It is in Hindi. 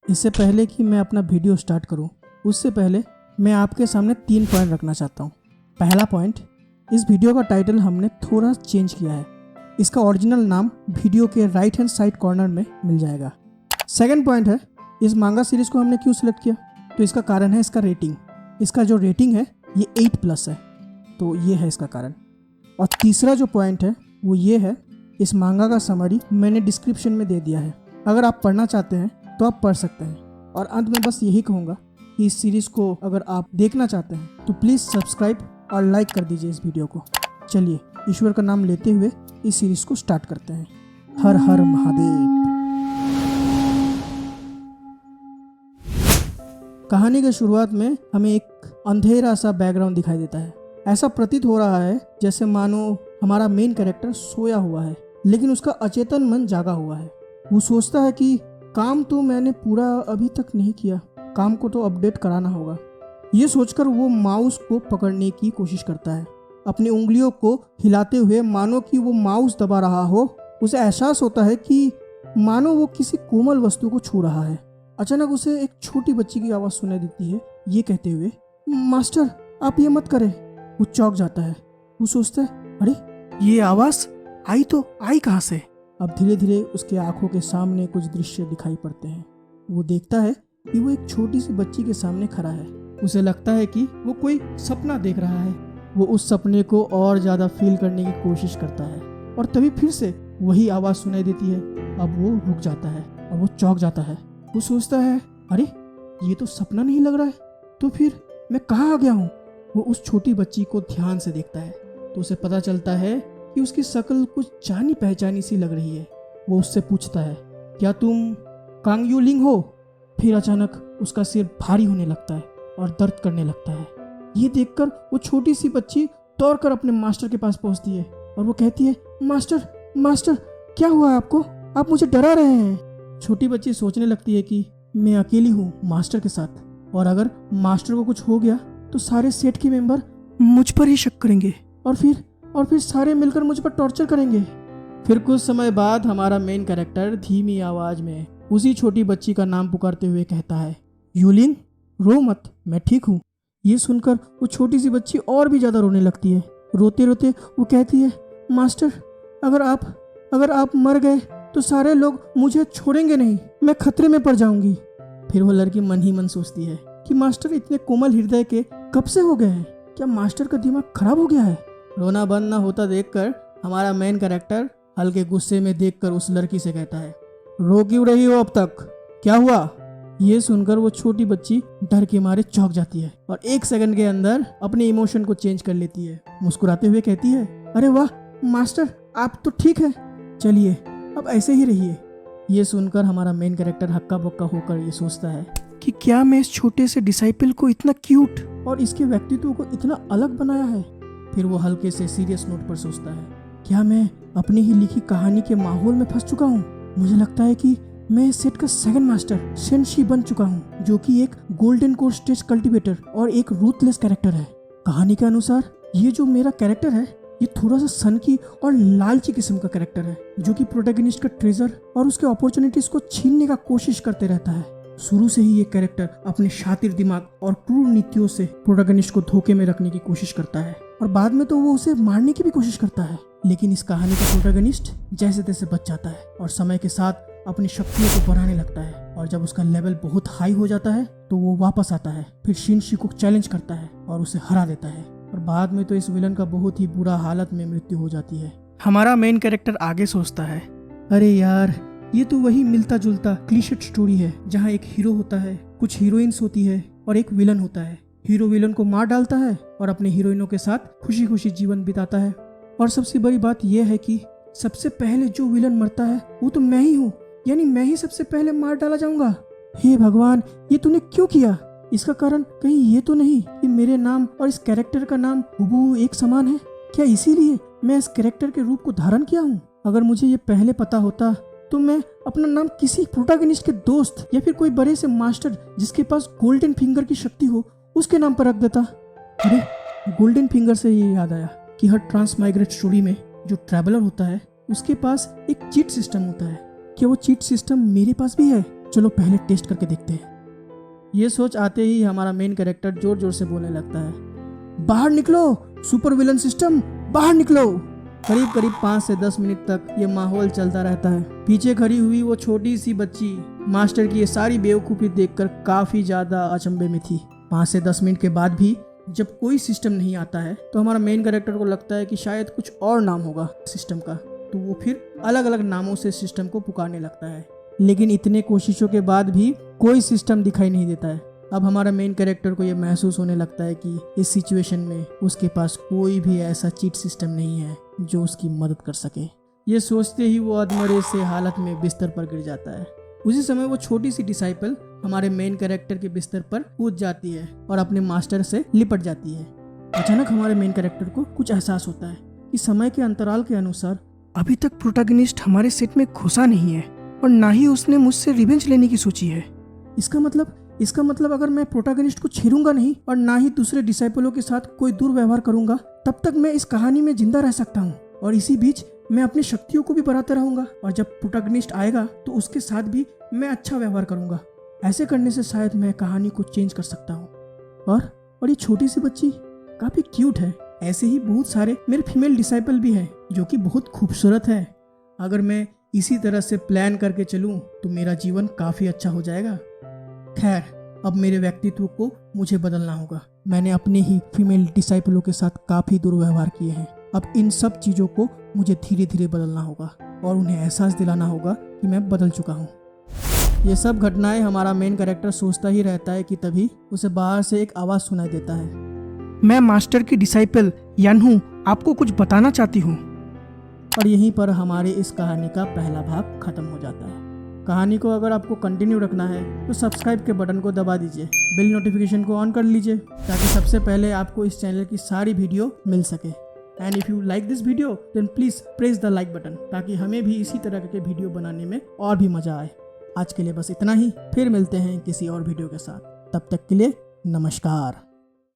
इससे पहले कि मैं अपना वीडियो स्टार्ट करूं, उससे पहले मैं आपके सामने 3 पॉइंट रखना चाहता हूं। पहला पॉइंट, इस वीडियो का टाइटल हमने थोड़ा चेंज किया है। इसका ओरिजिनल नाम वीडियो के राइट हैंड साइड कॉर्नर में मिल जाएगा। सेकंड पॉइंट है, इस मांगा सीरीज़ को हमने क्यों सिलेक्ट किया, तो इसका कारण है इसका रेटिंग। इसका जो रेटिंग है ये 8+ है, तो ये है इसका कारण। और तीसरा जो पॉइंट है वो ये है, इस मांगा का समरी मैंने डिस्क्रिप्शन में दे दिया है। अगर आप पढ़ना चाहते हैं तो आप पढ़ सकते हैं। और अंत में बस यही कहूँगा कि इस सीरीज़ को अगर आप देखना चाहते हैं तो प्लीज़ सब्सक्राइब और लाइक कर दीजिए इस वीडियो को। चलिए ईश्वर का नाम लेते हुए इस सीरीज़ को स्टार्ट करते हैं। हर हर महादेव। कहानी के शुरुआत में हमें एक अंधेरा सा बैकग्राउंड दिखाई देता है। ऐसा प्रतीत हो रहा है जैसे मानो हमारा मेन कैरेक्टर सोया हुआ है, लेकिन उसका अचेतन मन जागा हुआ है। वो सोचता है कि काम तो मैंने पूरा अभी तक नहीं किया, काम को तो अपडेट कराना होगा। ये सोचकर वो माउस को पकड़ने की कोशिश करता है, अपनी उंगलियों को हिलाते हुए मानो कि वो माउस दबा रहा हो। उसे एहसास होता है कि मानो वो किसी कोमल वस्तु को छू रहा है। अचानक उसे एक छोटी बच्ची की आवाज़ सुनाई देती है, ये कहते हुए, मास्टर आप ये मत करें। वो चौंक जाता है। वो सोचता है, अरे ये आवाज़ आई कहाँ से। अब धीरे धीरे उसके आंखों के सामने कुछ दृश्य दिखाई पड़ते हैं। वो देखता है कि वो एक छोटी सी बच्ची के सामने खड़ा है। उसे लगता है कि वो कोई सपना देख रहा है। वो उस सपने को और ज़्यादा फील करने की कोशिश करता है, और तभी फिर से वही आवाज़ सुनाई देती है। अब वो रुक जाता है और वो चौंक जाता है। वो सोचता है, अरे ये तो सपना नहीं लग रहा है, तो फिर मैं कहाँ आ गया हूँ। वो उस छोटी बच्ची को ध्यान से देखता है तो उसे पता चलता है कि उसकी शक्ल कुछ जानी पहचानी सी लग रही है। वो उससे पूछता है, क्या तुम कांग यू लिंग हो। फिर अचानक उसका सिर भारी होने लगता है और दर्द करने लगता है। ये देखकर वो छोटी सी बच्ची दौड़कर अपने मास्टर के पास पहुंचती है और वो कहती है, मास्टर क्या हुआ है आपको, आप मुझे डरा रहे हैं। छोटी बच्ची सोचने लगती है कि मैं अकेली हूँ मास्टर के साथ, और अगर मास्टर को कुछ हो गया तो सारे सेट के मेंबर मुझ पर ही शक करेंगे और फिर सारे मिलकर मुझ पर टॉर्चर करेंगे। फिर कुछ समय बाद हमारा मेन कैरेक्टर धीमी आवाज में उसी छोटी बच्ची का नाम पुकारते हुए कहता है, यूलिंग रो मत, मैं ठीक हूँ। ये सुनकर वो छोटी सी बच्ची और भी ज़्यादा रोने लगती है। रोते रोते वो कहती है, मास्टर अगर आप मर गए तो सारे लोग मुझे छोड़ेंगे नहीं, मैं खतरे में पड़ जाऊंगी। फिर वो लड़की मन ही मन सोचती है कि मास्टर इतने कोमल हृदय के कब से हो गए हैं, क्या मास्टर का दिमाग खराब हो गया है। रोना बंद न होता देखकर हमारा मेन कैरेक्टर हल्के गुस्से में देखकर उस लड़की से कहता है, रो क्यों रही हो अब तक, क्या हुआ। ये सुनकर वो छोटी बच्ची डर के मारे चौंक जाती है और 1 सेकंड के अंदर अपने इमोशन को चेंज कर लेती है। मुस्कुराते हुए कहती है, अरे वाह मास्टर आप तो ठीक है, चलिए अब ऐसे ही रहिए। ये सुनकर हमारा मेन कैरेक्टर हक्का बक्का होकर ये सोचता है कि क्या मैं इस छोटे से डिसाइपल को इतना क्यूट और इसके व्यक्तित्व को इतना अलग बनाया है। फिर वो हल्के से सीरियस नोट पर सोचता है, क्या मैं अपनी ही लिखी कहानी के माहौल में फंस चुका हूँ। मुझे लगता है कि मैं इस सेट का सेकंड मास्टर शेनशी बन चुका हूँ, जो कि एक गोल्डन कोर स्टेज कल्टीवेटर और एक रूथलेस कैरेक्टर है। कहानी के अनुसार ये जो मेरा कैरेक्टर है ये थोड़ा सा सनकी और लालची किस्म का कैरेक्टर है, जो कि प्रोटैगनिस्ट का ट्रेजर और उसके अपॉर्चुनिटीज को छीनने का कोशिश करते रहता है। शुरू से ही ये कैरेक्टर अपने शातिर दिमाग और क्रूर नीतियों से प्रोटैगनिस्ट को धोखे में रखने की कोशिश करता है, और बाद में तो वो उसे मारने की भी कोशिश करता है। लेकिन इस कहानी का प्रोटैगनिस्ट जैसे तैसे बच जाता है और समय के साथ अपनी शक्तियों को बढ़ाने लगता है, और जब उसका लेवल बहुत हाई हो जाता है तो वो वापस आता है, फिर शिनशी को चैलेंज करता है और उसे हरा देता है। और बाद में तो इस विलन का बहुत ही बुरा हालत में मृत्यु हो जाती है। हमारा मेन कैरेक्टर आगे सोचता है, अरे यार ये तो वही मिलता जुलता क्लीशे स्टोरी है, जहाँ एक हीरो होता है, कुछ हीरोइंस होती है और एक विलन होता है। हीरो विलन को मार डालता है और अपने हीरोइनों के साथ खुशी खुशी जीवन बिताता है। और सबसे बड़ी बात यह है कि सबसे पहले जो विलन मरता है वो तो मैं ही हूँ, यानी मैं ही सबसे पहले मार डाला जाऊंगा। हे भगवान, ये तूने क्यों किया। इसका कारण कहीं ये तो नहीं कि मेरे नाम और इस कैरेक्टर का नाम हुबहू एक समान है। क्या इसीलिए मैं इस कैरेक्टर के रूप को धारण किया हूँ। अगर मुझे ये पहले पता होता तो मैं अपना नाम किसी प्रोटैगनिस्ट के दोस्त या फिर कोई बड़े से मास्टर जिसके पास गोल्डन फिंगर की शक्ति हो उसके नाम पर रख देता। अरे गोल्डन फिंगर से ये याद आया कि हर ट्रांसमाइग्रेट स्टोरी में जो ट्रैवलर होता है उसके पास एक चीट सिस्टम होता है। क्या वो चीट सिस्टम मेरे पास भी है, चलो पहले टेस्ट करके देखते हैं। ये सोच आते ही हमारा मेन कैरेक्टर जोर जोर से बोलने लगता है, बाहर निकलो सुपर विलन सिस्टम, बाहर निकलो। करीब करीब 5 से 10 मिनट तक ये माहौल चलता रहता है। पीछे खड़ी हुई वो छोटी सी बच्ची मास्टर की ये सारी बेवकूफ़ी देखकर काफ़ी ज़्यादा अचंभे में थी। 5 से 10 मिनट के बाद भी जब कोई सिस्टम नहीं आता है तो हमारा मेन कैरेक्टर को लगता है कि शायद कुछ और नाम होगा सिस्टम का, तो वो फिर अलग अलग नामों से सिस्टम को पुकारने लगता है। लेकिन इतने कोशिशों के बाद भी कोई सिस्टम दिखाई नहीं देता है। अब हमारा मेन कैरेक्टर को ये महसूस होने लगता है कि इस सिचुएशन में उसके पास कोई भी ऐसा चीट सिस्टम नहीं है जो उसकी मदद कर सके। ये सोचते ही वो अधमरे से हालत में बिस्तर पर गिर जाता है। उसी समय वो छोटी सी डिसाइपल हमारे मेन कैरेक्टर के बिस्तर पर कूद जाती है और अपने मास्टर से लिपट जाती है। अचानक हमारे मेन कैरेक्टर को कुछ एहसास होता है कि समय के अंतराल के अनुसार अभी तक प्रोटैगनिस्ट हमारे सेट में घुसा नहीं है और ना ही उसने मुझसे रिवेंज लेने की सोची है। इसका मतलब अगर मैं प्रोटैगनिस्ट को छेड़ूंगा नहीं और ना ही दूसरे डिसाइपलों के साथ कोई दुर्व्यवहार करूंगा, तब तक मैं इस कहानी में जिंदा रह सकता हूँ और इसी बीच मैं अपनी शक्तियों को भी बढ़ाता रहूंगा और जब प्रोटैगनिस्ट आएगा तो उसके साथ भी मैं अच्छा व्यवहार करूंगा। ऐसे करने से शायद मैं कहानी को चेंज कर सकता हूँ। और ये छोटी सी बच्ची काफी क्यूट है। ऐसे ही बहुत सारे मेरे फीमेल डिसाइपल भी हैं जो कि बहुत खूबसूरत है। अगर मैं इसी तरह से प्लान करके चलूं तो मेरा जीवन काफी अच्छा हो जाएगा। खैर, अब मेरे व्यक्तित्व को मुझे बदलना होगा। मैंने अपने ही फीमेल डिसाइपलों के साथ काफी दुर्व्यवहार किए हैं। अब इन सब चीजों को मुझे धीरे धीरे बदलना होगा और उन्हें एहसास दिलाना होगा कि मैं बदल चुका हूँ। ये सब घटनाएं हमारा मेन कैरेक्टर सोचता ही रहता है कि तभी उसे बाहर से एक आवाज सुनाई देता है, मैं मास्टर की डिसाइपल यानहू आपको कुछ बताना चाहती हूँ। और यहीं पर हमारे इस कहानी का पहला भाग खत्म हो जाता है। कहानी को अगर आपको कंटिन्यू रखना है तो सब्सक्राइब के बटन को दबा दीजिए, बेल नोटिफिकेशन को ऑन कर लीजिए ताकि सबसे पहले आपको इस चैनल की सारी वीडियो मिल सके। And if you like this video then please press the like button ताकि हमें भी इसी तरह के वीडियो बनाने में और भी मजा आए। आज के लिए बस इतना ही, फिर मिलते हैं किसी और वीडियो के साथ। तब तक के लिए नमस्कार।